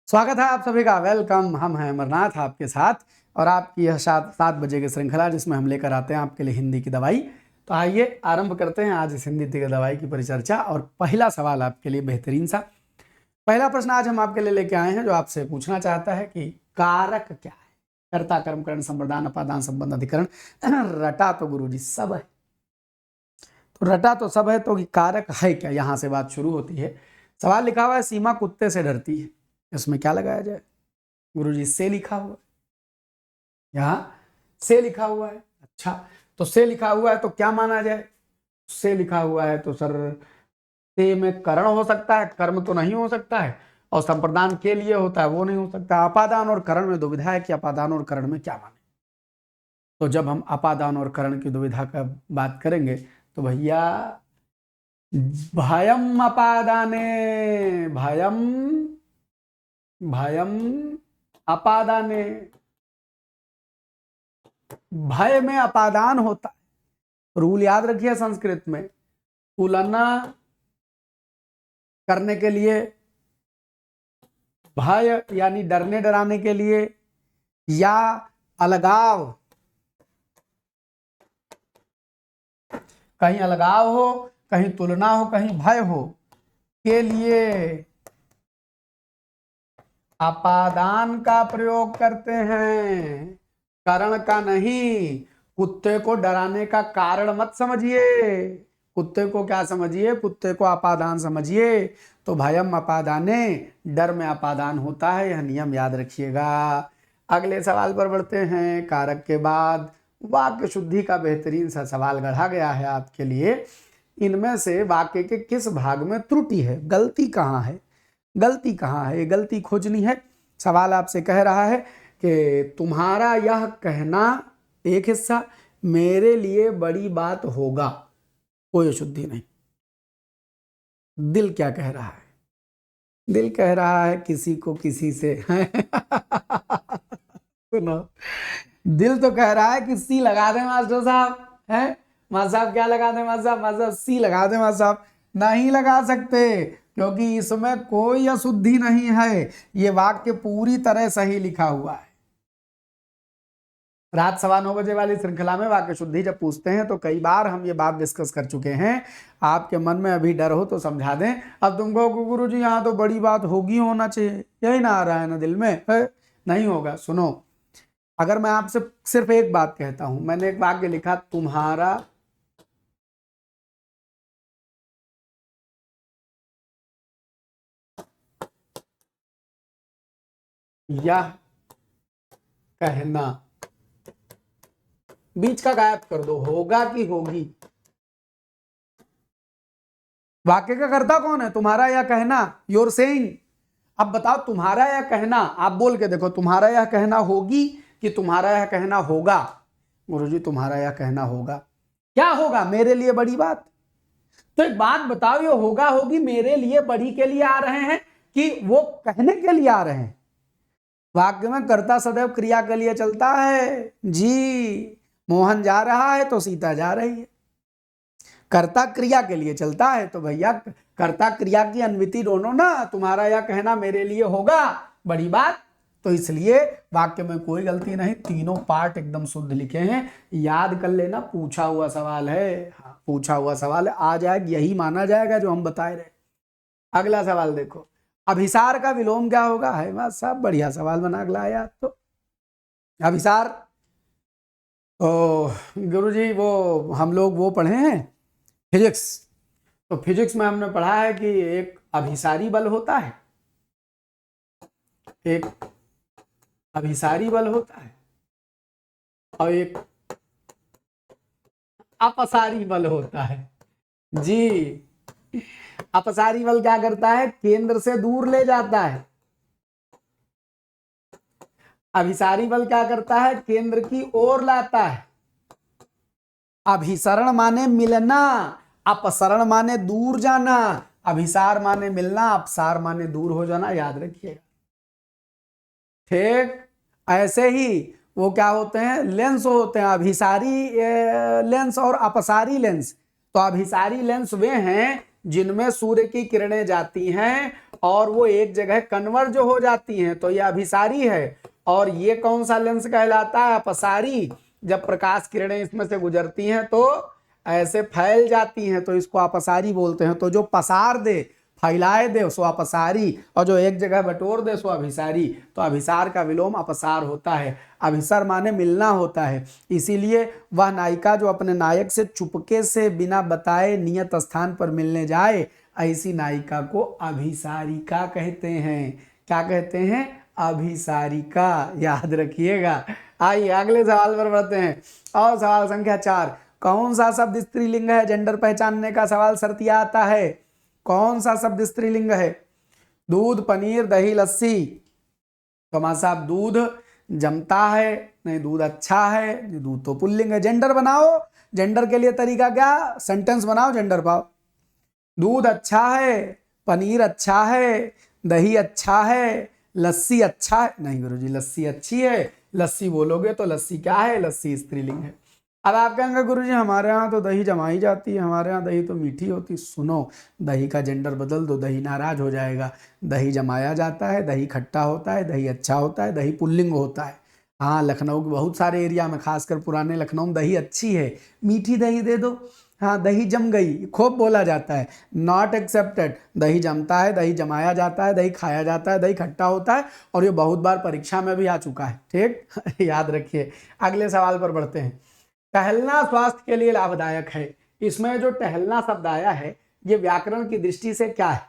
स्वागत है आप सभी का। वेलकम। हम हैं अमरनाथ आपके साथ और आपकी यह 7 बजे की श्रृंखला जिसमें हम लेकर आते हैं आपके लिए हिंदी की दवाई। तो आइए आरंभ करते हैं आज इस हिंदी की दवाई की परिचर्चा। और पहला सवाल आपके लिए बेहतरीन सा पहला प्रश्न आज हम आपके लिए लेके आए हैं जो आपसे पूछना चाहता है कि कारक क्या है। कर्ता कर्म करण संप्रदान अपादान संबंध अधिकरण रटा तो गुरुजी सब है। तो रटा तो सब है तो कारक है क्या, यहां से बात शुरू होती है। सवाल लिखा हुआ है सीमा कुत्ते से डरती है, इसमें क्या लगाया जाए गुरुजी? से लिखा हुआ है, यहाँ से लिखा हुआ है। अच्छा, तो से लिखा हुआ है तो क्या माना जाए? से लिखा हुआ है तो सर से में करण हो सकता है, कर्म तो नहीं हो सकता है। और संप्रदान के लिए होता है वो नहीं हो सकता। अपादान और करण में दुविधा है कि अपादान और करण में क्या माने। तो जब हम अपादान और करण की दुविधा का बात करेंगे तो भैया भयम अपादाने, भयम भयम अपादाने, भय में अपादान होता है। रूल याद रखिए संस्कृत में, तुलना करने के लिए भय यानी डरने डराने के लिए, या अलगाव, कहीं अलगाव हो कहीं तुलना हो कहीं भय हो के लिए अपादान का प्रयोग करते हैं, करण का नहीं। कुत्ते को डराने का कारण मत समझिए, कुत्ते को क्या समझिए? कुत्ते को अपादान समझिए। तो भयम अपादाने, डर में अपादान होता है, यह नियम याद रखिएगा। अगले सवाल पर बढ़ते हैं। कारक के बाद वाक्य शुद्धि का बेहतरीन सा सवाल गढ़ा गया है आपके लिए। इनमें से वाक्य के किस भाग में त्रुटि है, गलती कहाँ है, गलती कहाँ है, ये गलती खोजनी है। सवाल आपसे कह रहा है कि तुम्हारा यह कहना एक हिस्सा मेरे लिए बड़ी बात होगा, कोई अशुद्धि नहीं। दिल क्या कह रहा है? दिल कह रहा है किसी को किसी से सुनो, दिल तो कह रहा है कि सी लगा दे मास्टर साहब। है मास्टर साहब, क्या लगा दे मास्टर साहब? मास्टर साहब सी लगा दे मास्टर साहब। नहीं लगा सकते क्योंकि इसमें कोई अशुद्धि नहीं है, ये वाक्य पूरी तरह सही लिखा हुआ है। रात 9:15 वाली श्रृंखला में वाक्य शुद्धि जब पूछते हैं तो कई बार हम ये बात डिस्कस कर चुके हैं। आपके मन में अभी डर हो तो समझा दें। अब तुमको गुरु जी यहाँ तो बड़ी बात होगी, होना चाहिए, यही ना आ रहा है ना दिल में है? नहीं होगा। सुनो, अगर मैं आपसे सिर्फ एक बात कहता हूं, मैंने एक वाक्य लिखा, तुम्हारा यह कहना, बीच का गायब कर दो, होगा कि होगी। वाक्य का कर्ता कौन है? तुम्हारा यह कहना, योर सेइंग। अब बताओ, तुम्हारा यह कहना, आप बोल के देखो, तुम्हारा यह कहना होगी कि तुम्हारा यह कहना होगा? गुरुजी तुम्हारा यह कहना होगा। क्या होगा? मेरे लिए बड़ी बात। तो एक बात बताओ, ये होगा होगी मेरे लिए बड़ी के लिए आ रहे हैं कि वो कहने के लिए आ रहे हैं? वाक्य में कर्ता सदैव क्रिया के लिए चलता है जी। मोहन जा रहा है तो सीता जा रही है, कर्ता क्रिया के लिए चलता है। तो भैया कर्ता क्रिया की अन्विति दोनों ना। तुम्हारा यह कहना मेरे लिए होगा बड़ी बात, तो इसलिए वाक्य में कोई गलती नहीं, तीनों पार्ट एकदम शुद्ध लिखे हैं। याद कर लेना, पूछा हुआ सवाल है। हाँ, पूछा हुआ सवाल है, आ जाएगा, यही माना जाएगा जो हम बताए रहे। अगला सवाल देखो, अभिसार का विलोम क्या होगा? है बात साहब, बढ़िया सवाल बना के लाया तो। अभिसार, ओ गुरुजी वो हम लोग वो पढ़े हैं फिजिक्स, तो फिजिक्स में हमने पढ़ा है कि एक अभिसारी बल होता है, एक अभिसारी बल होता है और एक अपसारी बल होता है जी। अपसारी बल क्या करता है? केंद्र से दूर ले जाता है। अभिसारी बल क्या करता है? केंद्र की ओर लाता है। अभिसरण माने मिलना, अपसरण माने दूर जाना। अभिसार माने मिलना, अपसार माने दूर हो जाना, याद रखिएगा। ठीक ऐसे ही वो क्या होते हैं? लेंस होते हैं, अभिसारी लेंस और अपसारी लेंस। तो अभिसारी लेंस वे हैं जिनमें सूर्य की किरणें जाती हैं और वो एक जगह कन्वर्ज हो जाती हैं तो ये अभिसारी है। और ये कौन सा लेंस कहलाता है? अपसारी। जब प्रकाश किरणें इसमें से गुजरती हैं तो ऐसे फैल जाती हैं तो इसको अपसारी बोलते हैं। तो जो पसार दे, फैलाए दे, सो अपसारी, और जो एक जगह बटोर दे सो अभिसारी। तो अभिसार का विलोम अपसार होता है। अभिसार माने मिलना होता है। इसीलिए वह नायिका जो अपने नायक से चुपके से बिना बताए नियत स्थान पर मिलने जाए, ऐसी नायिका को अभिसारिका कहते हैं। क्या कहते हैं? अभिसारिका। याद रखिएगा। आइए अगले सवाल पर बढ़ते हैं। और सवाल संख्या 4, कौन सा शब्द स्त्रीलिंग है? जेंडर पहचानने का सवाल शर्तिया आता है। कौन सा शब्द स्त्रीलिंग है? दूध, पनीर, दही, लस्सी। कमा साहब दूध जमता है, नहीं दूध अच्छा है, नहीं दूध तो पुल्लिंग है। जेंडर बनाओ। जेंडर के लिए तरीका क्या? सेंटेंस बनाओ, जेंडर पाओ। दूध अच्छा है, पनीर अच्छा है, दही अच्छा है, लस्सी अच्छा है। नहीं गुरुजी, लस्सी अच्छी है। लस्सी बोलोगे तो लस्सी क्या है? लस्सी स्त्रीलिंग है। अब आप कहेंगे गुरुजी हमारे यहाँ तो दही जमाई जाती है, हमारे यहाँ दही तो मीठी होती। सुनो, दही का जेंडर बदल दो, दही नाराज हो जाएगा। दही जमाया जाता है, दही खट्टा होता है, दही अच्छा होता है, दही पुल्लिंग होता है। हाँ, लखनऊ के बहुत सारे एरिया में, खासकर पुराने लखनऊ में दही अच्छी है, मीठी दही दे दो। हाँ, दही जम गई खूब बोला जाता है, नॉट एक्सेप्टेड। दही जमता है, दही जमाया जाता है, दही खाया जाता है, दही खट्टा होता है, और ये बहुत बार परीक्षा में भी आ चुका है। ठीक याद रखिए। अगले सवाल पर बढ़ते हैं। टहलना स्वास्थ्य के लिए लाभदायक है। इसमें जो टहलना शब्द आया है ये व्याकरण की दृष्टि से क्या है?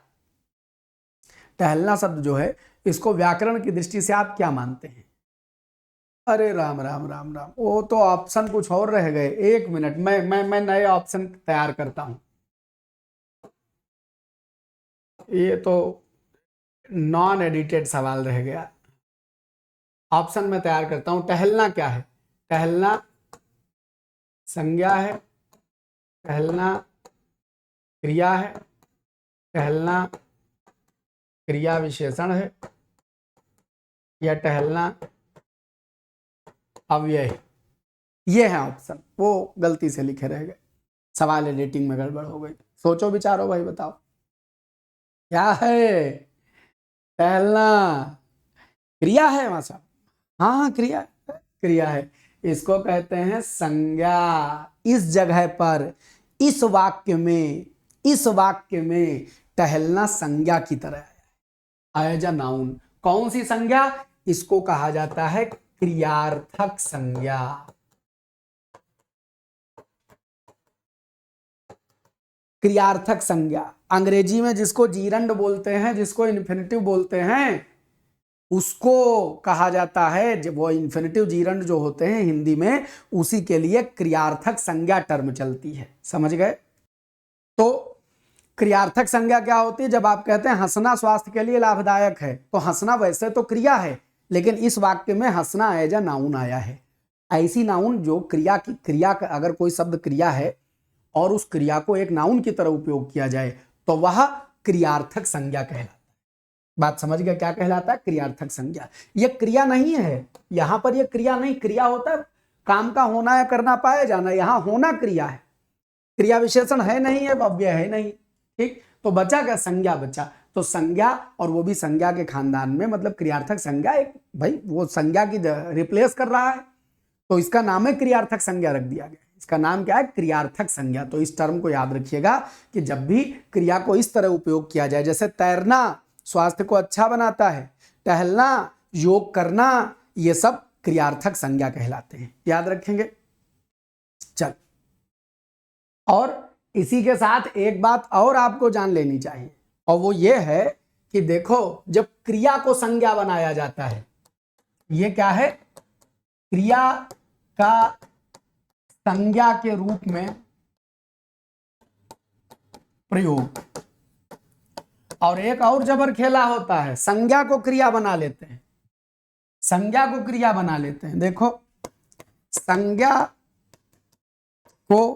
टहलना शब्द जो है इसको व्याकरण की दृष्टि से आप क्या मानते हैं? अरे राम राम राम राम, वो तो ऑप्शन कुछ और रह गए। एक मिनट, मैं नए ऑप्शन तैयार करता हूं। ये तो नॉन एडिटेड सवाल रह गया। ऑप्शन में तैयार करता हूं। टहलना क्या है? टहलना संज्ञा है, टहलना क्रिया है, टहलना क्रिया विशेषण है, या टहलना अव्यय है। ये है ऑप्शन। वो गलती से लिखे रह गए, सवाल एडिटिंग में गड़बड़ हो गई। सोचो विचारो भाई, बताओ क्या है? टहलना क्रिया है वहां साहब। हाँ हाँ, क्रिया क्रिया है। इसको कहते हैं संज्ञा। इस जगह पर, इस वाक्य में टहलना संज्ञा की तरह है, एज अ नाउन। कौन सी संज्ञा? इसको कहा जाता है क्रियार्थक संज्ञा। क्रियार्थक संज्ञा अंग्रेजी में जिसको जीरंड बोलते हैं, जिसको इन्फिनिटिव बोलते हैं, उसको कहा जाता है। जब वो इन्फिनिटिव जीरंड जो होते हैं हिंदी में, उसी के लिए क्रियार्थक संज्ञा टर्म चलती है। समझ गए? तो क्रियार्थक संज्ञा क्या होती है? जब आप कहते हैं हंसना स्वास्थ्य के लिए लाभदायक है, तो हंसना वैसे तो क्रिया है, लेकिन इस वाक्य में हंसना एज अ नाउन आया है। ऐसी नाउन जो क्रिया का अगर कोई शब्द क्रिया है और उस क्रिया को एक नाउन की तरह उपयोग किया जाए तो वह क्रियार्थक संज्ञा कहलाता है। बात समझ गया? क्या कहलाता है? क्रियार्थक संज्ञा। यह क्रिया नहीं है, यहां पर यह क्रिया नहीं। क्रिया होता है काम का होना या करना, पाया जाना। यहां होना क्रिया है, क्रिया विशेषण है नहीं है, अव्यय है नहीं। ठीक, तो बचा क्या? संज्ञा बचा। तो संज्ञा, और वो भी संज्ञा के खानदान में, मतलब क्रियार्थक संज्ञा एक भाई वो संज्ञा की रिप्लेस कर रहा है, तो इसका नाम है क्रियार्थक संज्ञा रख दिया गया। इसका नाम क्या है? क्रियार्थक संज्ञा। तो इस टर्म को याद रखिएगा कि जब भी क्रिया को इस तरह उपयोग किया जाए, जैसे तैरना स्वास्थ्य को अच्छा बनाता है, टहलना, योग करना, ये सब क्रियार्थक संज्ञा कहलाते हैं। याद रखेंगे? चल, और इसी के साथ एक बात और आपको जान लेनी चाहिए, और वो ये है कि देखो, जब क्रिया को संज्ञा बनाया जाता है, ये क्या है? क्रिया का संज्ञा के रूप में प्रयोग। और एक और जबर खेला होता है, संज्ञा को क्रिया बना लेते हैं। संज्ञा को क्रिया बना लेते हैं। देखो, संज्ञा को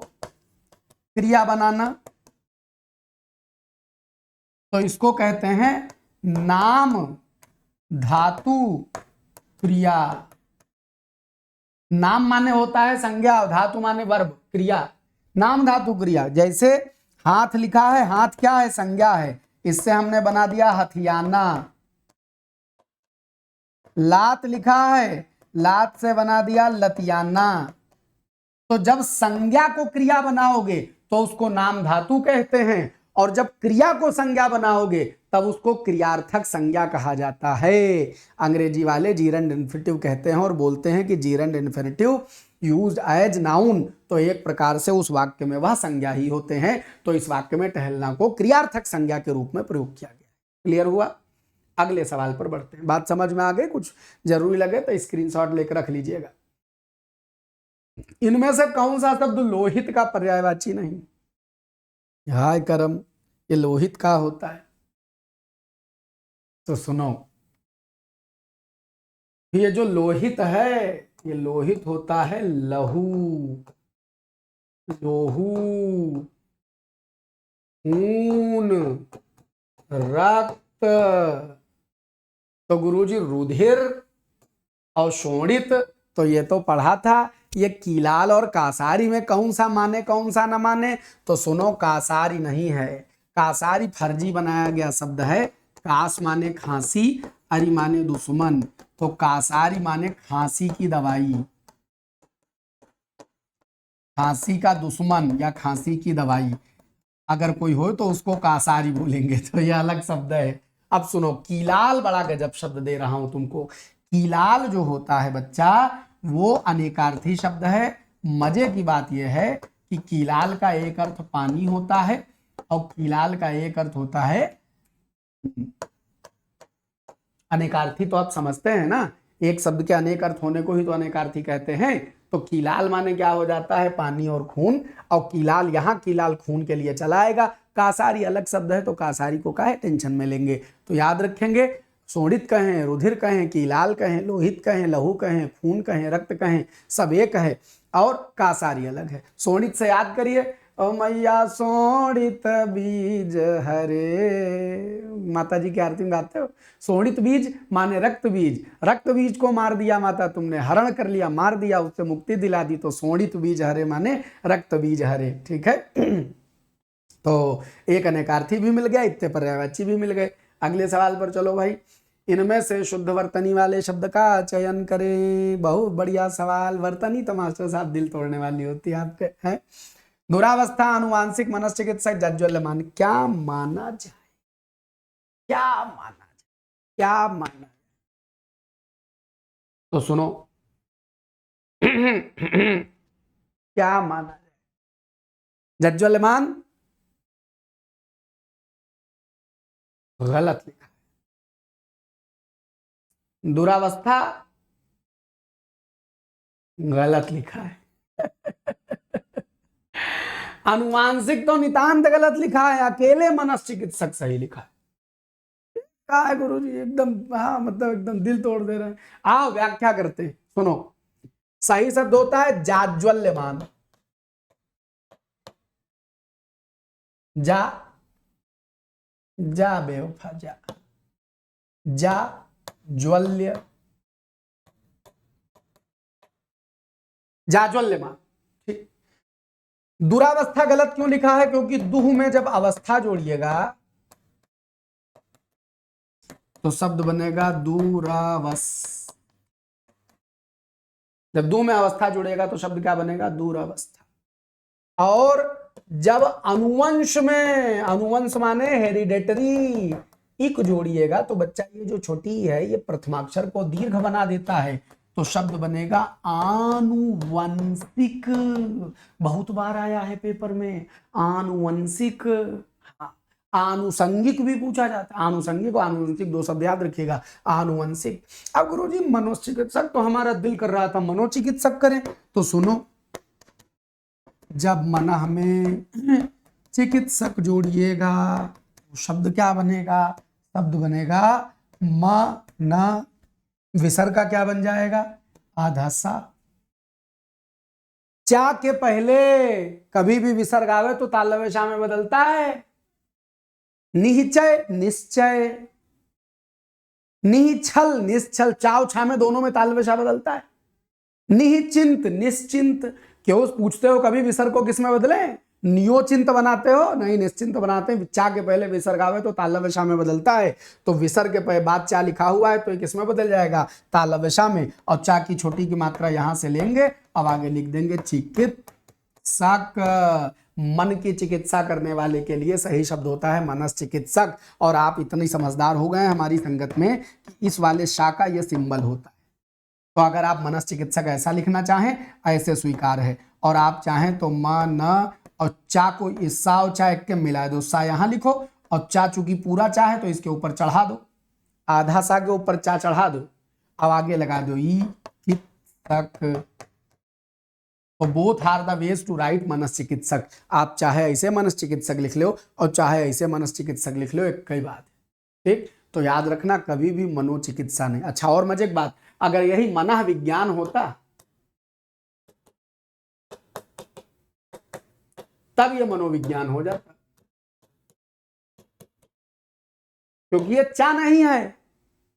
क्रिया बनाना, तो इसको कहते हैं नाम धातु क्रिया। नाम माने होता है संज्ञा, धातु माने वर्ब, क्रिया। नाम धातु क्रिया। जैसे हाथ लिखा है, हाथ क्या है? संज्ञा है। इससे हमने बना दिया हथियाना। लात लिखा है, लात से बना दिया लतियाना। तो जब संज्ञा को क्रिया बनाओगे तो उसको नाम धातु कहते हैं, और जब क्रिया को संज्ञा बनाओगे तब उसको क्रियार्थक संज्ञा कहा जाता है। अंग्रेजी वाले जीरंड इन्फिनिटिव कहते हैं और बोलते हैं कि gerund infinitive used as noun, तो एक प्रकार से उस वाक्य में वह संज्ञा ही होते हैं। तो इस वाक्य में टहलना को क्रियार्थक संज्ञा के रूप में प्रयोग किया गया। क्लियर हुआ? अगले सवाल पर बढ़ते हैं। बात समझ में आ गई? कुछ जरूरी लगे तो स्क्रीनशॉट लेकर रख लीजिएगा। इनमें से कौन सा शब्द लोहित का पर्यायवाची नहीं? हाय करम, ये लोहित का होता है। तो सुनो, ये जो लोहित है, ये लोहित होता है लहू, लोहू, खून, रक्त। तो गुरुजी रुधिर और शोणित, तो ये तो पढ़ा था। ये कीलाल और कासारी में कौन सा माने कौन सा न माने? तो सुनो, कासारी नहीं है। कासारी फर्जी बनाया गया शब्द है। कास माने खांसी, अरि माने दुश्मन। तो कासारी माने खांसी की दवाई, खांसी का दुश्मन या खांसी की दवाई। अगर कोई हो तो उसको कासारी बोलेंगे, तो ये अलग शब्द है। अब सुनो, कीलाल बड़ा गजब शब्द दे रहा हूं तुमको। कीलाल जो होता है बच्चा, वो अनेकार्थी शब्द है। मजे की बात यह है कि कीलाल का एक अर्थ पानी होता है और कीलाल का एक अर्थ होता है अनेकार्थी। तो आप समझते हैं ना, एक शब्द के अनेक अर्थ होने को ही तो अनेकार्थी कहते हैं। तो कीलाल माने क्या हो जाता है? पानी और खून। और कीलाल, यहाँ कीलाल खून के लिए चलाएगा। कासारी अलग शब्द है, तो कासारी को काहे टेंशन में लेंगे? तो याद रखेंगे, शोणित कहें, रुधिर कहें, कीलाल कहें, लोहित कहें, लहू कहें, खून कहें, रक्त कहें, सब एक है और कासारी अलग है। शोणित से याद करिए, ओ मैया शोणित बीज हरे, माता जी की आरती में गाते हो। शोणित बीज माने रक्त बीज। रक्त बीज को मार दिया माता तुमने, हरण कर लिया, मार दिया, उससे मुक्ति दिला दी। तो शोणित बीज हरे माने रक्त बीज हरे। ठीक है? तो एक अनेकार्थी भी मिल गया, इतने पर्यायवाची भी मिल गए। अगले सवाल पर चलो भाई। इनमें से शुद्ध वर्तनी वाले शब्द का चयन करें। बहुत बढ़िया सवाल। वर्तनी तो मास्टर साहब दिल तोड़ने वाली होती है आपके, हैं? दुरावस्था, अनुवांशिक, मनश्चिकित्सक, जाज्वल्यमान। क्या माना जाए? क्या माना जाए? क्या माना जाए? तो सुनो, क्या माना जाए? जाज्वल्यमान गलत लिखा है। दुरावस्था गलत लिखा है। अनुवांशिक तो नितांत गलत लिखा है। अकेले मनश्चिकित्सक सही लिखा है। क्या है गुरुजी, एकदम, हाँ मतलब एकदम दिल तोड़ दे रहे हैं। आओ व्याख्या करते हैं। सुनो, सही शब्द होता है जाज्वल्यमान। जा, जा बेवफा जा, जा ज्वल्य, जाज्वल्यमान। ठीक। दुरावस्था गलत क्यों लिखा है? क्योंकि दुह में जब अवस्था जोड़िएगा तो शब्द बनेगा दूरावस। जब दू में अवस्था जुड़ेगा तो शब्द क्या बनेगा? दूरावस्था। और जब अनुवंश में, अनुवंश माने हेरिडेटरी, इक जोड़िएगा तो बच्चा ये जो छोटी है ये प्रथमाक्षर को दीर्घ बना देता है, तो शब्द बनेगा आनुवंशिक। बहुत बार आया है पेपर में आनुवंशिक। आनुषंगिक भी पूछा जाता है। आनुषंगिक और आनुवंशिक दो शब्द याद रखिएगा। आनुवंशिक। अब गुरुजी मनोचिकित्सक, तो हमारा दिल कर रहा था मनोचिकित्सक करें। तो सुनो, जब मनः में चिकित्सक जोड़िएगा तो शब्द क्या बनेगा? शब्द बनेगा मन। विसर्ग का क्या बन जाएगा? आधासा। चा के पहले कभी भी विसर्ग आवे तो तालव्य शा में बदलता है। निश्चय, निश्चय, निश्चल, निश्चल, चाव छा में दोनों में तालव्य शा बदलता है। निश्चिंत, निश्चिंत। क्यों पूछते हो कभी विसर्ग को किस में बदले? नियोचिंत बनाते हो? नहीं, निश्चिंत बनाते हैं। चा के पहले विसर्ग आवे तो तालव्य में बदलता है, तो विसर्ग के बाद चा लिखा हुआ है तो ये किसमें बदल जाएगा? तालव्य में। और चा की छोटी की मात्रा यहां से लेंगे, अब आगे लिख देंगे चिकित्सक। मन की चिकित्सा करने वाले के लिए सही शब्द होता है मनस चिकित्सक। और आप इतनी समझदार हो गए हमारी संगत में कि इस वाले शा का ये सिंबल होता है। तो अगर आप मनस चिकित्सक ऐसा लिखना चाहें, ऐसे स्वीकार है। और आप चाहें तो मन और चा को इस सा और चा एक के मिला दो, सा यहां लिखो और चा चूंकि पूरा चा है तो इसके ऊपर चढ़ा दो, आधा सा के ऊपर चा चढ़ा दो, अब आगे लगा दो ई चिकित्सक। तो both are the ways to write मनस चिकित्सक। आप चाहे ऐसे मनस चिकित्सक लिख लो और चाहे ऐसे मनस चिकित्सक लिख लो, एक कई बात है। ठीक, तो याद रखना कभी भी मनोचिकित्सा नहीं। अच्छा, और मजे की बात, अगर यही मनः विज्ञान होता तब ये मनोविज्ञान हो जाता, क्योंकि ये चा नहीं है,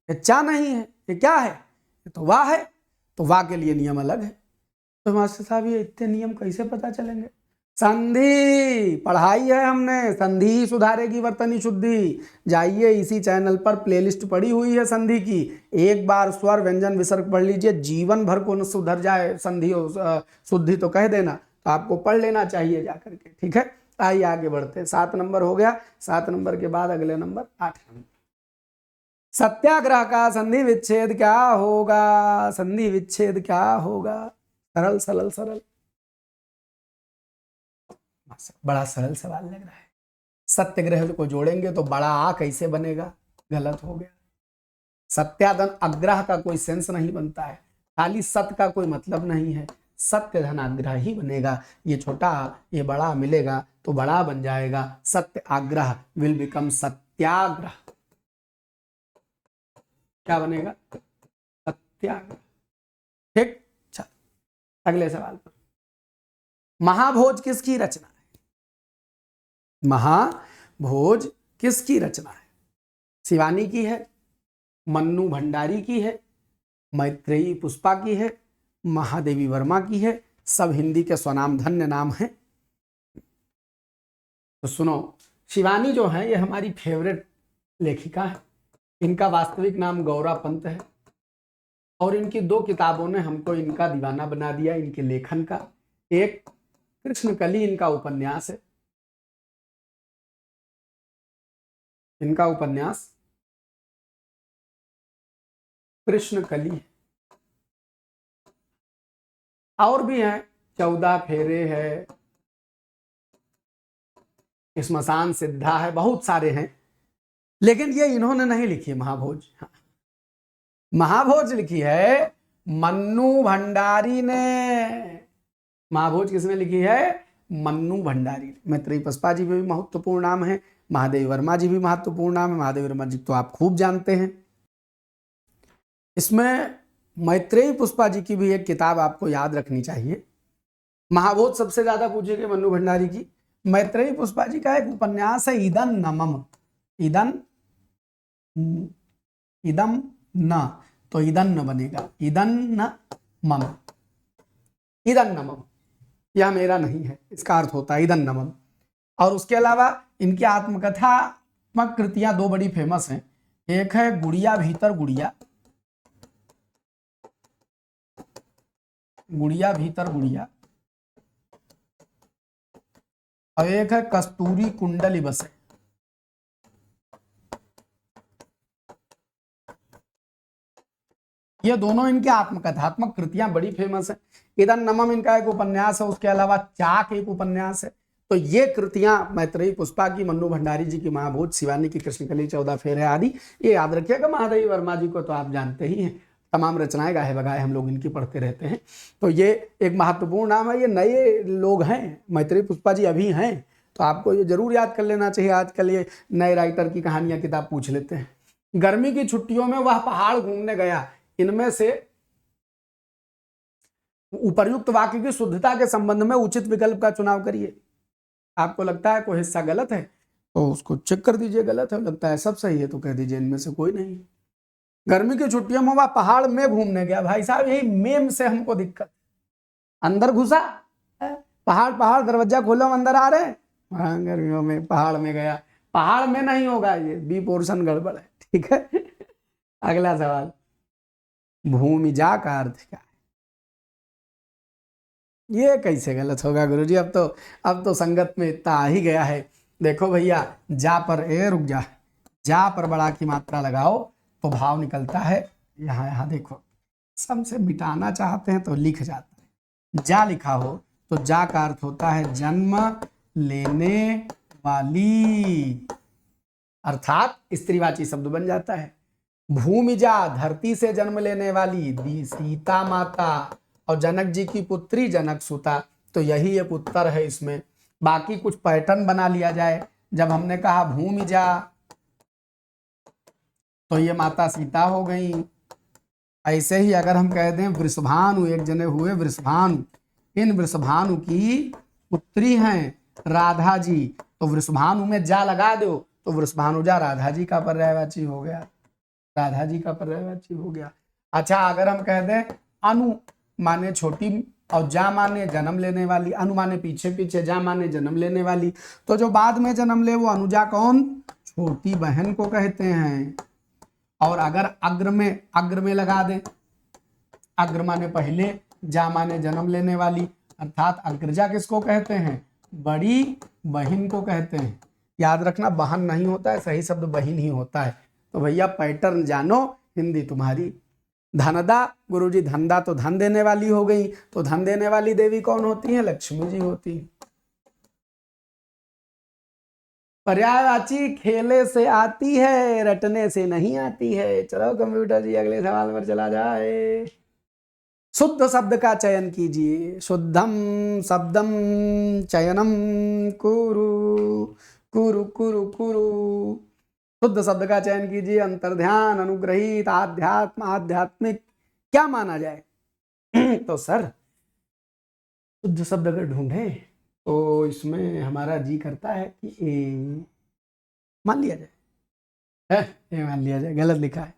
ये चा नहीं है, ये क्या है? ये तो वाह है। तो वाह के लिए नियम अलग है। तो मास्टर साहब ये इतने नियम कैसे पता चलेंगे? संधि पढ़ाई है हमने, संधि सुधारेगी वर्तनी शुद्धि। जाइए इसी चैनल पर प्लेलिस्ट पड़ी हुई है संधि की, एक बार स्वर व्यंजन विसर्ग पढ़ लीजिए, जीवन भर को न सुधर जाए संधि शुद्धि तो कह देना, तो आपको पढ़ लेना चाहिए जाकर के। ठीक है, आइए आगे बढ़ते हैं। 7 नंबर हो गया, 7 नंबर के बाद अगले नंबर 8 नंबर। सत्याग्रह का संधि विच्छेद क्या होगा? संधि विच्छेद क्या होगा? सरल सरल सरल, बड़ा सरल सवाल लग रहा है। सत्याग्रह को जोड़ेंगे तो बड़ा आ कैसे बनेगा? गलत हो गया। सत्याधन अग्रह का कोई सेंस नहीं बनता है, खाली सत्य का कोई मतलब नहीं है, सत्य धन आग्रह ही बनेगा। ये छोटा ये बड़ा मिलेगा तो बड़ा बन जाएगा, सत्य आग्रह विल बिकम सत्याग्रह। क्या बनेगा? सत्याग्रह। ठीक, चल अगले सवाल पर। महाभोज किसकी रचना है? महाभोज किसकी रचना है? शिवानी की है, मन्नू भंडारी की है, मैत्रेयी पुष्पा की है, महादेवी वर्मा की है। सब हिंदी के स्वनाम धन्य नाम है। तो सुनो, शिवानी जो है ये हमारी फेवरेट लेखिका है। इनका वास्तविक नाम गौरा पंत है और इनकी 2 किताबों ने हमको इनका दीवाना बना दिया, इनके लेखन का। एक कृष्णकली इनका उपन्यास है, इनका उपन्यास कृष्णकली है। और भी हैं, 14 फेरे है, श्मशान सिद्धा है, बहुत सारे हैं, लेकिन ये इन्होंने नहीं लिखी है महाभोज। महाभोज लिखी है मन्नू भंडारी ने। महाभोज किसने लिखी है? मन्नू भंडारी। मैत्रेयी पुष्पा जी भी महत्वपूर्ण नाम है, महादेवी वर्मा जी भी महत्वपूर्ण नाम है। महादेवी वर्मा जी तो आप खूब जानते हैं। इसमें मैत्रेयी पुष्पा जी की भी एक किताब आपको याद रखनी चाहिए। महाभोज सबसे ज्यादा पूछेंगे मन्नू भंडारी की। मैत्रेयी पुष्पा जी का एक उपन्यास है इदन नमम, इदन इदम न, तो इदन न बनेगा, इदन न मम, इदन नमम, यह मेरा नहीं है, इसका अर्थ होता है इदन नमम। और उसके अलावा इनकी आत्मकथात्मक कृतियां 2 बड़ी फेमस हैं। एक है गुड़िया भीतर गुड़िया, गुड़िया भीतर गुड़िया, और एक है कस्तूरी कुंडली बसे। ये दोनों इनके आत्मकथात्मक कृतियां बड़ी फेमस है। इदन नमम इनका एक उपन्यास है, उसके अलावा चाक एक उपन्यास है। तो ये कृतियां मैत्रेयी पुष्पा की, मन्नू भंडारी जी की महाभोज, शिवानी की कृष्णकली, 14 फेरे आदि, ये याद रखिएगा। महादेवी वर्मा जी को तो आप जानते ही हैं, तमाम रचनाएं गाहे बगाए हम लोग इनकी पढ़ते रहते हैं। तो ये एक महत्वपूर्ण नाम है। ये नए लोग हैं, मैत्रेयी पुष्पा जी अभी हैं, तो आपको ये जरूर याद कर लेना चाहिए। आजकल ये नए राइटर की कहानियां किताब पूछ लेते हैं। गर्मी की छुट्टियों में वह पहाड़ घूमने गया, इनमें से उपर्युक्त वाक्य की शुद्धता के संबंध में उचित विकल्प का चुनाव करिए। आपको लगता है कोई हिस्सा गलत है तो उसको चेक कर दीजिए, गलत है, लगता है सब सही है तो कह दीजिए इनमें से कोई नहीं। गर्मी की छुट्टियों में वह पहाड़ में घूमने गया। भाई साहब यही मेम से हमको दिक्कत, अंदर घुसा पहाड़ पहाड़ दरवाजा खोलो, हम अंदर आ रहे हैं। हाँ, गर्मियों में पहाड़ में गया, पहाड़ में नहीं होगा, ये बी पोर्शन गड़बड़ है। ठीक है, अगला सवाल, भूमिजा का अर्थ क्या है? ये कैसे गलत होगा गुरुजी? अब तो संगत में इतना आ ही गया है। देखो भैया, जा पर रुक जा पर बड़ा की मात्रा लगाओ तो भाव निकलता है। यहाँ देखो, सबसे मिटाना चाहते हैं तो लिख जाता है। जा लिखा हो तो जा का अर्थ होता है जन्म लेने वाली, अर्थात स्त्रीवाची शब्द बन जाता है। भूमिजा, धरती से जन्म लेने वाली, दी सीता माता, और जनक जी की पुत्री जनक सुता, तो यही एक उत्तर है इसमें। बाकी कुछ पैटर्न बना लिया जाए। जब हमने कहा भूमिजा तो ये माता सीता हो गई। ऐसे ही अगर हम कह दें वृषभानु, एक जने हुए वृषभानु, इन वृषभानु की पुत्री हैं राधा जी, तो वृषभानु में जा लगा दो तो वृषभानुजा राधा जी का पर्यायवाची हो गया, राधा जी का पर्यायवाची हो गया। अच्छा, अगर हम कह दें अनु माने छोटी और जा माने जन्म लेने वाली, अनु माने पीछे पीछे, जा माने जन्म लेने वाली, तो जो बाद में जन्म ले वो अनुजा कौन? छोटी बहन को कहते हैं। और अगर अग्र में लगा दें, अग्र माने पहले, जा माने जन्म लेने वाली, अर्थात अग्रजा किसको कहते हैं? बड़ी बहन को कहते हैं। याद रखना, बहन नहीं होता है, सही शब्द बहन ही होता है। तो भैया पैटर्न जानो, हिंदी तुम्हारी। धनदा, गुरुजी धनदा तो धन देने वाली हो गई, तो धन देने वाली देवी कौन होती है? लक्ष्मी जी होती। पर्यायवाची खेले से आती है, रटने से नहीं आती है। चलो कंप्यूटर जी अगले सवाल पर चला जाए। शुद्ध शब्द का चयन कीजिए। शुद्धम शब्दम चयनम कुरु कुरु कुरु कुरु। शुद्ध शब्द का चयन कीजिए। अंतर्ध्यान, अनुग्रहित, आध्यात्म, आध्यात्मिक, क्या माना जाए? तो सर शुद्ध शब्द अगर ढूंढे तो इसमें हमारा जी करता है कि ए मान लिया जाए, ए मान लिया जाए। गलत लिखा है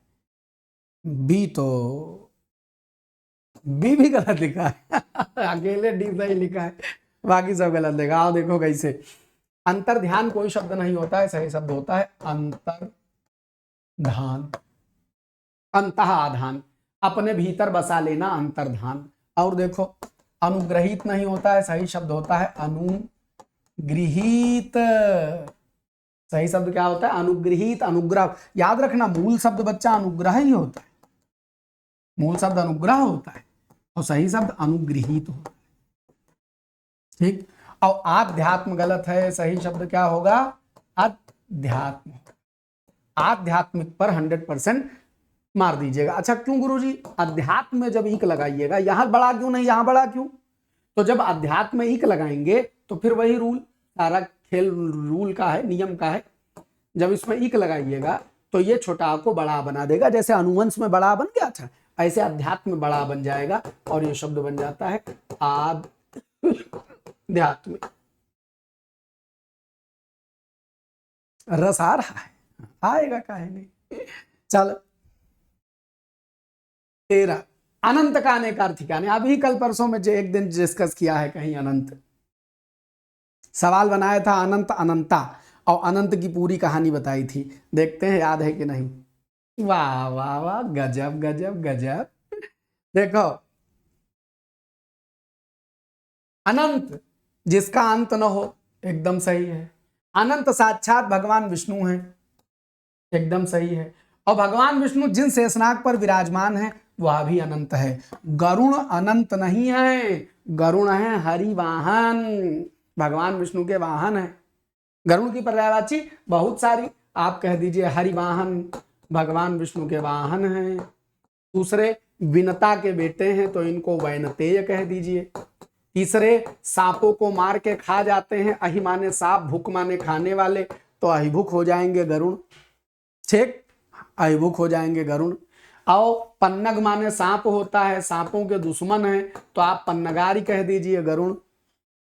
बी, तो बी भी गलत लिखा है। अकेले डी सही लिखा है, बाकी सब गलत लिखा। आओ देखो कैसे। अंतर्ध्यान कोई शब्द नहीं होता है, सही शब्द होता है अंतर्धान। अंतःधान, अपने भीतर बसा लेना, अंतर्धान। और देखो, अनुग्रहित नहीं होता है, सही शब्द होता है अनुगृहीत। सही शब्द क्या होता है? अनुगृहीत, अनुग्रह। याद रखना, मूल शब्द बच्चा अनुग्रह ही होता है, मूल शब्द अनुग्रह होता है और सही शब्द अनुगृहीत होता है। ठीक। और आध्यात्म गलत है, सही शब्द क्या होगा? अध्यात्म। आध्यात्मिक पर 100% मार दीजिएगा। अच्छा क्यों गुरुजी? अध्यात्म में जब ईक लगाइएगा, यहां बड़ा क्यों नहीं, यहां बड़ा क्यों? तो जब अध्यात्म में ईक लगाएंगे तो फिर वही रूल, सारा खेल रूल का है, नियम का है। जब इसमें ईक लगाइएगा तो ये छोटा को बड़ा बना देगा। जैसे अनुवंश में बड़ा बन गया था, ऐसे अध्यात्म में बड़ा बन जाएगा और ये शब्द बन जाता है आध्यात्म। रस आ रहा है, आएगा काहे नहीं। चल 13 अनंत का अनेक अर्थ क्या है? अभी कल परसों में जो एक दिन डिस्कस किया है कहीं अनंत, सवाल बनाया था अनंत अनंता, और अनंत की पूरी कहानी बताई थी। देखते हैं याद है कि नहीं। वाह वाह वाह, गजब गजब गजब। देखो, अनंत जिसका अंत न हो, एकदम सही है। अनंत साक्षात भगवान विष्णु हैं, एकदम सही है। और भगवान विष्णु जिन शेषनाग पर विराजमान है वह भी अनंत है। गरुण अनंत नहीं है, गरुण है हरिवाहन, भगवान विष्णु के वाहन है। गरुण की पर्यायवाची बहुत सारी, आप कह दीजिए हरिवाहन, भगवान विष्णु के वाहन हैं। दूसरे विनता के बेटे हैं तो इनको वैनतेय कह दीजिए। तीसरे सांपों को मार के खा जाते हैं, अहि माने सांप, भूख माने खाने वाले, तो अहिभुक हो जाएंगे गरुण। ठीक, अहिभुक हो जाएंगे गरुण। और पन्नग माने सांप होता है, सांपों के दुश्मन है, तो आप पन्नगारी कह दीजिए गरुण।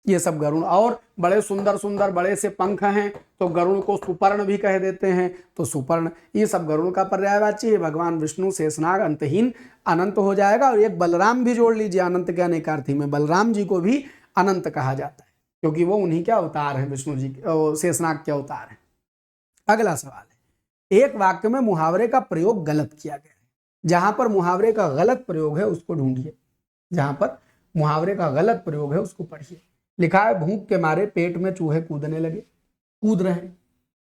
ये सब गरुण। और बड़े सुंदर सुंदर बड़े से पंख हैं तो गरुण को सुपर्ण भी कह देते हैं, तो सुपर्ण। ये सब गरुण का पर्यायवाची है। भगवान विष्णु शेषनाग अंतहीन अनंत हो जाएगा। और एक बलराम भी जोड़ लीजिए अनंत के अनेकार्थी में, बलराम जी को भी अनंत कहा जाता है, क्योंकि वो उन्हीं के अवतार हैं, विष्णु जी शेषनाग के अवतार हैं। अगला सवाल है, एक वाक्य में मुहावरे का प्रयोग गलत किया गया है। जहां पर मुहावरे का गलत प्रयोग है उसको ढूंढिए, जहां पर मुहावरे का गलत प्रयोग है उसको पढ़िए। लिखा है, भूख के मारे पेट में चूहे कूदने लगे, कूद रहे हैं।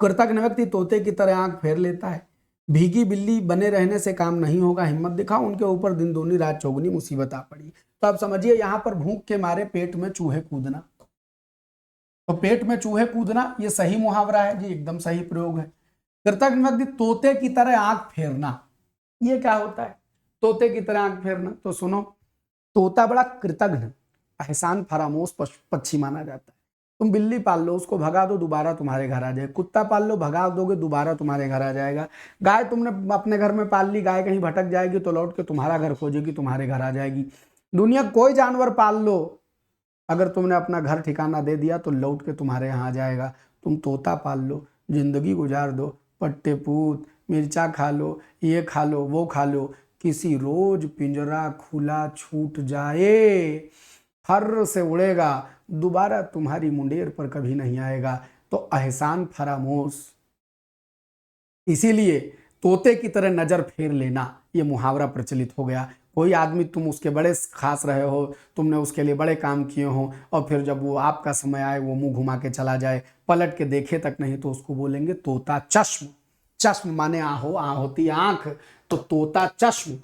कृतज्ञ व्यक्ति तोते की तरह आंख फेर लेता है। भीगी बिल्ली बने रहने से काम नहीं होगा, हिम्मत दिखाओ, उनके ऊपर दिन दूनी रात चौगुनी मुसीबत आ पड़ी। तो आप समझिए, यहां पर भूख के मारे पेट में चूहे कूदना, तो पेट में चूहे कूदना ये सही मुहावरा है जी, एकदम सही प्रयोग है। कृतज्ञ व्यक्ति तोते की तरह आंख फेरना, ये क्या होता है? तोते की तरह आंख फेरना, तो सुनो, तोता बड़ा कृतज्ञ एहसान फरामोश पक्षी माना जाता है। तुम बिल्ली पाल लो, उसको भगा दो, दोबारा तुम्हारे घर आ जाए। कुत्ता पाल लो, भगा दोगे, दोबारा तुम्हारे घर आ जाएगा। गाय तुमने अपने घर में पाल ली, गाय कहीं भटक जाएगी तो लौट के तुम्हारा घर खोजेगी, तुम्हारे घर आ जाएगी। दुनिया कोई जानवर पाल लो, अगर तुमने अपना घर ठिकाना दे दिया तो लौट के तुम्हारे यहाँ आ जाएगा। तुम तोता पाल लो, जिंदगी गुजार दो, पट्टे पूत, मिर्चा खा लो, ये खा लो, वो खा लो, किसी रोज पिंजरा खुला छूट जाए, फर से उड़ेगा, दोबारा तुम्हारी मुंडेर पर कभी नहीं आएगा। तो एहसान फरामोश, इसीलिए तोते की तरह नजर फेर लेना ये मुहावरा प्रचलित हो गया। कोई आदमी तुम उसके बड़े खास रहे हो, तुमने उसके लिए बड़े काम किए हो, और फिर जब वो आपका समय आए वो मुंह घुमा के चला जाए, पलट के देखे तक नहीं, तो उसको बोलेंगे तोता चश्म। चश्म माने आहो, होती आंख, तो तोता चश्म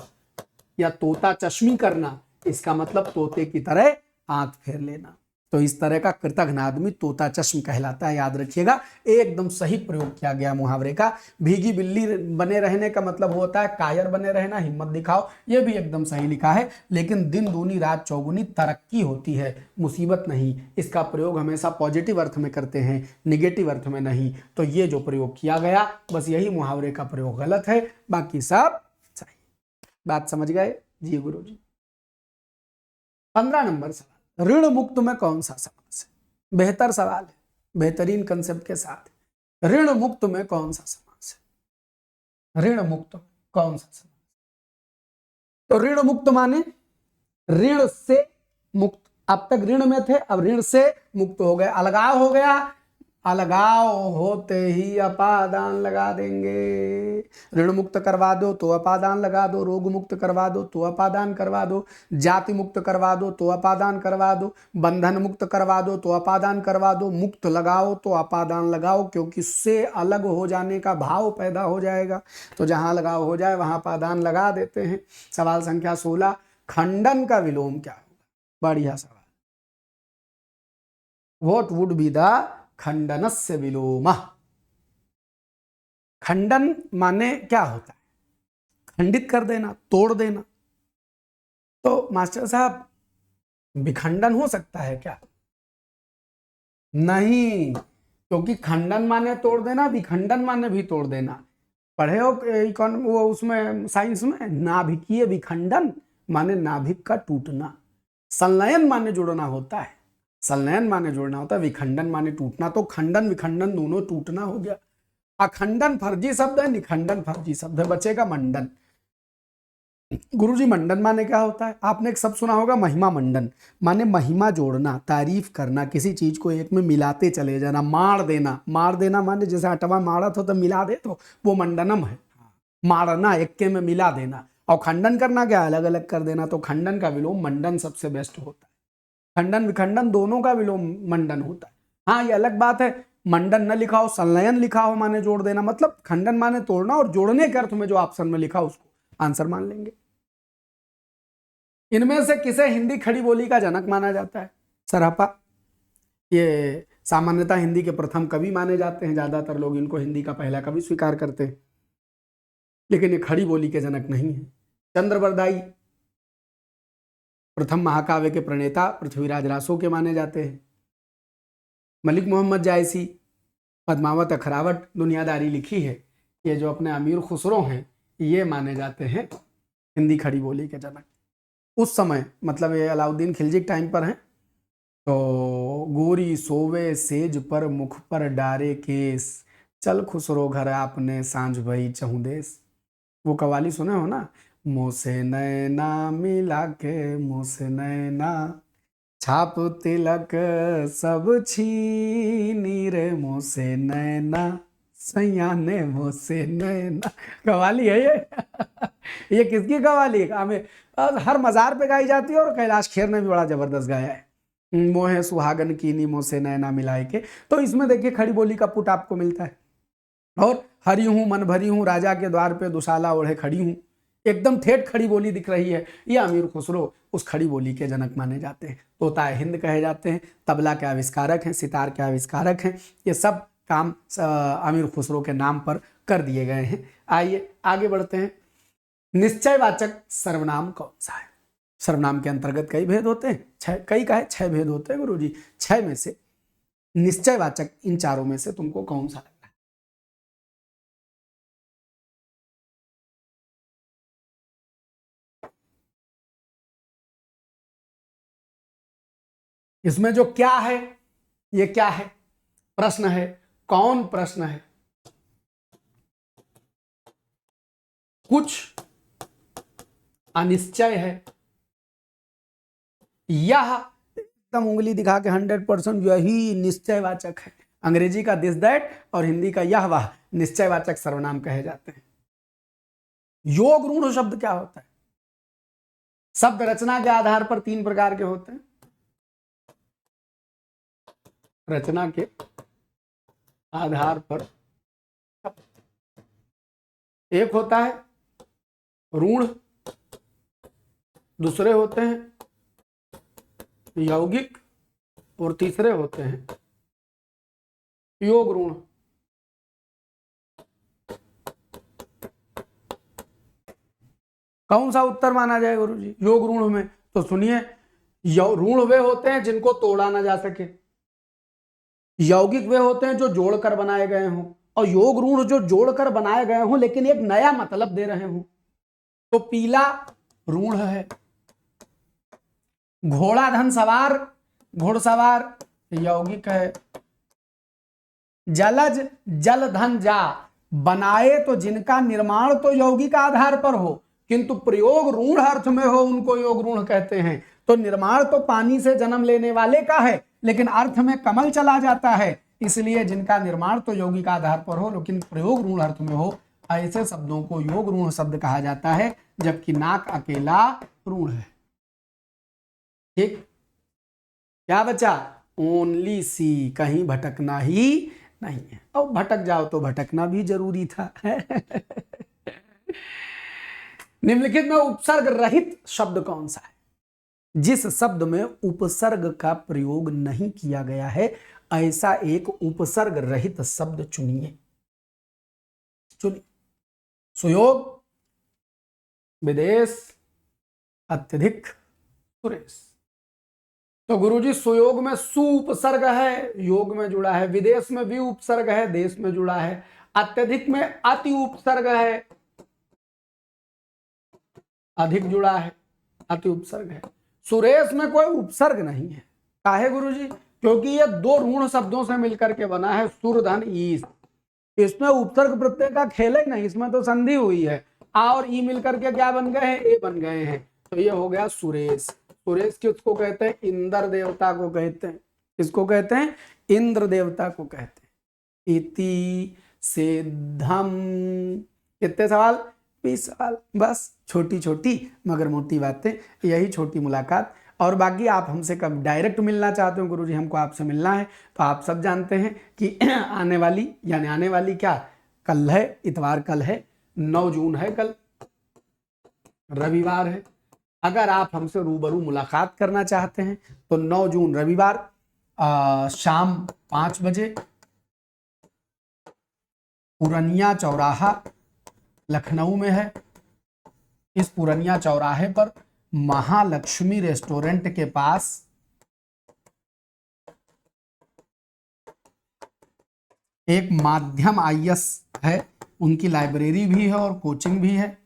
या तोता चश्मी करना, इसका मतलब तोते की तरह आंख फेर लेना। तो इस तरह का कृतज्ञ आदमी तोता चश्म कहलाता है, याद रखिएगा। एकदम सही प्रयोग किया गया मुहावरे का। भीगी बिल्ली बने रहने का मतलब होता है कायर बने रहना, हिम्मत दिखाओ, ये भी एकदम सही लिखा है। लेकिन दिन दूनी रात चौगुनी तरक्की होती है, मुसीबत नहीं। इसका प्रयोग हमेशा पॉजिटिव अर्थ में करते हैं, निगेटिव अर्थ में नहीं। तो ये जो प्रयोग किया गया, बस यही मुहावरे का प्रयोग गलत है, बाकी सब सही। बात समझ गए जी गुरु जी? 15 नंबर सवाल, ऋण मुक्त में कौन सा समास है? बेहतर सवाल है, बेहतरीन कंसेप्ट के साथ। ऋण मुक्त में कौन सा समास है? ऋण मुक्त में कौन सा समास? तो ऋण मुक्त माने ऋण से मुक्त। अब तक ऋण में थे, अब ऋण से मुक्त हो गए, अलगाव हो गया। अलगाव होते ही अपादान लगा देंगे। ऋण मुक्त करवा दो तो अपादान लगा दो, रोग मुक्त करवा दो तो अपादान करवा दो, जाति मुक्त करवा दो तो अपादान करवा दो, बंधन मुक्त करवा दो तो अपादान करवा दो। मुक्त लगाओ तो अपादान लगाओ, क्योंकि इससे अलग हो जाने का भाव पैदा हो जाएगा। तो जहां लगाव हो जाए वहां अपादान लगा देते हैं। सवाल संख्या 16, खंडन का विलोम क्या होगा? बढ़िया सवाल। व्हाट वुड बी द खंडनस्य विलोम? खंडन माने क्या होता है? खंडित कर देना, तोड़ देना। तो मास्टर साहब, विखंडन हो सकता है क्या? नहीं, क्योंकि खंडन माने तोड़ देना, विखंडन माने भी तोड़ देना। पढ़े हो वो उसमें साइंस में, नाभिकीय विखंडन माने नाभिक का टूटना। संलयन माने जुड़ना होता है, संलयन माने जोड़ना होता है, विखंडन माने टूटना। तो खंडन विखंडन दोनों टूटना हो गया। अखंडन फर्जी शब्द है, निखंडन फर्जी शब्द है, बचेगा मंडन। गुरुजी मंडन माने क्या होता है? आपने एक शब्द सुना होगा, महिमा मंडन, माने महिमा जोड़ना, तारीफ करना, किसी चीज को एक में मिलाते चले जाना, मार देना। मार देना माने जैसे आटवा मारा तो मिला दे, तो वो मंडनम है, मारना, एक के में मिला देना। और खंडन करना क्या? अलग अलग कर देना। तो खंडन का विलोम मंडन सबसे बेस्ट होता है। खंडन विखंडन दोनों का विलोम मंडन होता है। हाँ, ये अलग बात है, मंडन न लिखा हो, संलयन लिखा हो माने जोड़ देना, मतलब खंडन माने तोड़ना, और जोड़ने के अर्थ में जो ऑप्शन में लिखा उसको आंसर मान लेंगे। इनमें से किसे हिंदी खड़ी बोली का जनक माना जाता है? सरापा। ये सामान्यतः हिंदी के प्रथम कवि माने जाते हैं, ज्यादातर लोग इनको हिंदी का पहला कवि स्वीकार करते हैं, लेकिन ये खड़ी बोली के जनक नहीं है। चंद्रबरदाई प्रथम महाकाव्य के प्रणेता पृथ्वीराज रासो के माने जाते हैं। मलिक मोहम्मद जायसी, पद्मावत अखरावट दुनियादारी लिखी है, ये जो अपने अमीर खुसरो हैं, ये माने जाते हैं हिंदी खड़ी बोली के जनक। उस समय मतलब ये अलाउद्दीन खिलजी टाइम पर हैं। तो गोरी सोवे सेज पर मुख पर डारे केस, चल खुसरो घर आपने सांझ भई चहुदेस। वो कवाली सुने हो ना, मोसे नैना मिला के मोसे नैना, छाप तिलक सब छीनी रे मोसे नैना, सैया ने मोसे नैना। कवाली है ये। ये किसकी कवाली है? हमें हर मजार पे गाई जाती है और कैलाश खेर ने भी बड़ा जबरदस्त गाया है। मोहे सुहागन कीनी मोसे नैना मिलाए के। तो इसमें देखिए खड़ी बोली का पुट आपको मिलता है। और हरी हूं मन भरी हूं, राजा के द्वार पे दुशाला ओढ़े खड़ी हूं, एकदम ठेठ खड़ी बोली दिख रही है। ये अमीर खुसरो उस खड़ी बोली के जनक माने जाते हैं। तोता हिंद कहे जाते हैं, तबला के आविष्कारक हैं, सितार के आविष्कारक हैं। ये सब काम अमीर खुसरो के नाम पर कर दिए गए हैं। आइए आगे बढ़ते हैं। निश्चयवाचक सर्वनाम कौन सा है? सर्वनाम के अंतर्गत कई भेद होते हैं, कई का है 6 भेद होते हैं गुरुजी। 6 में से निश्चयवाचक इन चारों में से तुमको कौन सा लग रहा है? इसमें जो क्या है, ये क्या है? प्रश्न है। कौन प्रश्न है? कुछ अनिश्चय है, यह एकदम उंगली दिखा के 100% यही निश्चयवाचक है। अंग्रेजी का दिस दैट और हिंदी का यह वह निश्चयवाचक सर्वनाम कहे जाते हैं। योग रूढ़ शब्द क्या होता है? शब्द रचना के आधार पर 3 प्रकार के होते हैं। रचना के आधार पर एक होता है रूढ़, दूसरे होते हैं यौगिक और तीसरे होते हैं योग रूढ़। कौन सा उत्तर माना जाए गुरुजी योग रूढ़ में? तो सुनिए, रूढ़ वे होते हैं जिनको तोड़ा ना जा सके, यौगिक वे होते हैं जो जोड़कर बनाए गए हों, और योग रूढ़ जो जोड़कर बनाए गए हों लेकिन एक नया मतलब दे रहे हों। तो पीला रूढ़ है, घोड़ा धन सवार घोड़सवार यौगिक है, जलज जल धन जा बनाए तो जिनका निर्माण तो यौगिक आधार पर हो किंतु प्रयोग रूढ़ अर्थ में हो उनको योग रूढ़ कहते हैं। तो निर्माण तो पानी से जन्म लेने वाले का है लेकिन अर्थ में कमल चला जाता है, इसलिए जिनका निर्माण तो यौगिक आधार पर हो लेकिन प्रयोग रूढ़ अर्थ में हो, ऐसे शब्दों को योग रूढ़ शब्द कहा जाता है, जबकि नाक अकेला रूढ़ है। ठीक, क्या बचा? ओनली सी, कहीं भटकना ही नहीं है। और भटक जाओ तो भटकना भी जरूरी था। निम्नलिखित में उपसर्ग रहित शब्द कौन सा है? जिस शब्द में उपसर्ग का प्रयोग नहीं किया गया है ऐसा एक उपसर्ग रहित शब्द चुनिए। चुनिए। सुयोग, विदेश, अत्यधिक, सुरेश। तो गुरुजी सुयोग में सु उपसर्ग है, योग में जुड़ा है। विदेश में भी उपसर्ग है, देश में जुड़ा है। अत्यधिक में अति उपसर्ग है, अधिक जुड़ा है, अति उपसर्ग है। सुरेश में कोई उपसर्ग नहीं है। काहे गुरुजी? क्योंकि ये 2 ऋण शब्दों से मिलकर के बना है, सुर धन ईस। इसमें उपसर्ग प्रत्यय का खेल ही नहीं, इसमें तो संधि हुई है। आ और ई मिलकर के क्या बन गए हैं? ए बन गए हैं। तो ये हो गया सुरेश। सुरेश किसको कहते हैं? इंद्र देवता को कहते हैं। किसको कहते हैं? इंद्र देवता को कहते हैं। इति सिद्धम। कितने सवाल? 20 सवाल। बस छोटी छोटी मगर मोटी बातें, यही छोटी मुलाकात। और बाकी आप हमसे कब डायरेक्ट मिलना चाहते हो गुरुजी, हमको आपसे मिलना है, तो आप सब जानते हैं कि आने वाली क्या कल है, इतवार कल है, 9 जून है, कल रविवार है। अगर आप हमसे रूबरू मुलाकात करना चाहते हैं तो 9 जून रविवार शाम 5 बजे पुरनिया चौराहा लखनऊ में है। इस पुरनिया चौराहे पर महालक्ष्मी रेस्टोरेंट के पास एक माध्यम आईएएस है, उनकी लाइब्रेरी भी है और कोचिंग भी है।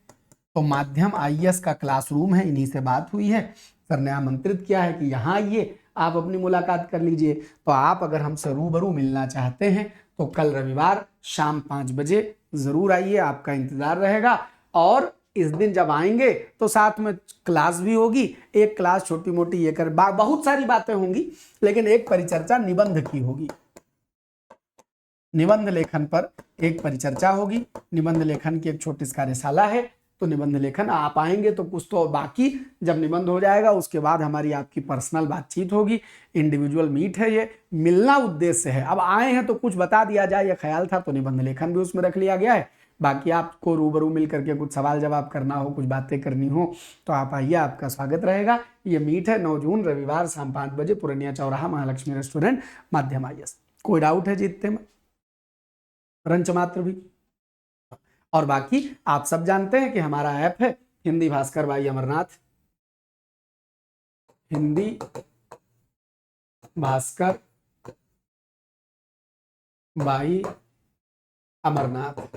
तो माध्यम आईएएस का क्लासरूम है, इन्हीं से बात हुई है। सर ने आमंत्रित किया है कि यहाँ आइए, आप अपनी मुलाकात कर लीजिए। तो आप अगर हमसे रूबरू मिलना चाहते हैं तो कल रविवार शाम 5 बजे जरूर आइए, आपका इंतजार रहेगा। और इस दिन जब आएंगे तो साथ में क्लास भी होगी, एक क्लास छोटी मोटी ये कर बहुत सारी बातें होंगी, लेकिन एक परिचर्चा निबंध की होगी। निबंध लेखन पर एक परिचर्चा होगी। निबंध लेखन की एक छोटी सी कार्यशाला है, तो निबंध लेखन आप आएंगे तो कुछ तो, बाकी जब निबंध हो जाएगा उसके बाद हमारी आपकी पर्सनल बातचीत होगी। इंडिविजुअल मीट है, ये मिलना उद्देश्य है। अब आए हैं तो कुछ बता दिया जाए, यह ख्याल था, तो निबंध लेखन भी उसमें रख लिया गया है। बाकी आपको रूबरू मिल करके कुछ सवाल जवाब करना हो, कुछ बातें करनी हो तो आप आइए, आपका स्वागत रहेगा। ये मीट है 9 जून रविवार शाम 5 बजे, पूर्णिया चौराहा, महालक्ष्मी रेस्टोरेंट, माध्यम IS। कोई डाउट है जीतते में? रंच मात्र भी। और बाकी आप सब जानते हैं कि हमारा ऐप है हिंदी भास्कर बाई अमरनाथ, हिंदी भास्कर बाई अमरनाथ।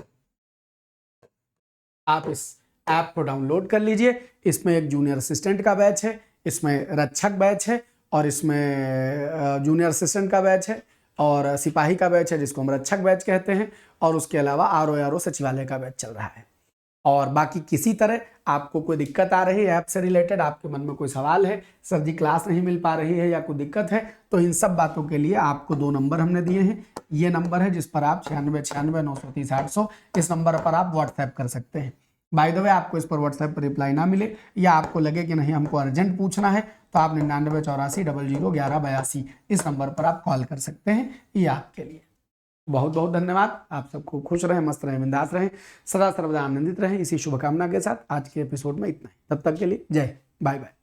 आप इस ऐप को डाउनलोड कर लीजिए। इसमें एक जूनियर असिस्टेंट का बैच है, इसमें रक्षक बैच है, और इसमें जूनियर असिस्टेंट का बैच है, और सिपाही का बैच है जिसको हम रक्षक बैच कहते हैं, और उसके अलावा RO सचिवालय का बैच चल रहा है। और बाकी किसी तरह आपको कोई दिक्कत आ रही है ऐप से रिलेटेड, आपके मन में कोई सवाल है, सर जी क्लास नहीं मिल पा रही है या कोई दिक्कत है, तो इन सब बातों के लिए आपको 2 नंबर हमने दिए हैं। ये नंबर है जिस पर आप 9696 930 800, इस नंबर पर आप व्हाट्सएप कर सकते हैं। बाय द वे, आपको इस पर व्हाट्सएप पर रिप्लाई ना मिले या आपको लगे कि नहीं हमको अर्जेंट पूछना है, तो आप 9984 00 11 82 इस नंबर पर आप कॉल कर सकते हैं। ये आपके लिए। बहुत बहुत धन्यवाद। आप सब खूब खुश रहें, मस्त रहें, बिंदास रहें, सदा सर्वदा आनंदित रहें। इसी शुभकामना के साथ आज के एपिसोड में इतना ही। तब तक के लिए जय, बाय बाय।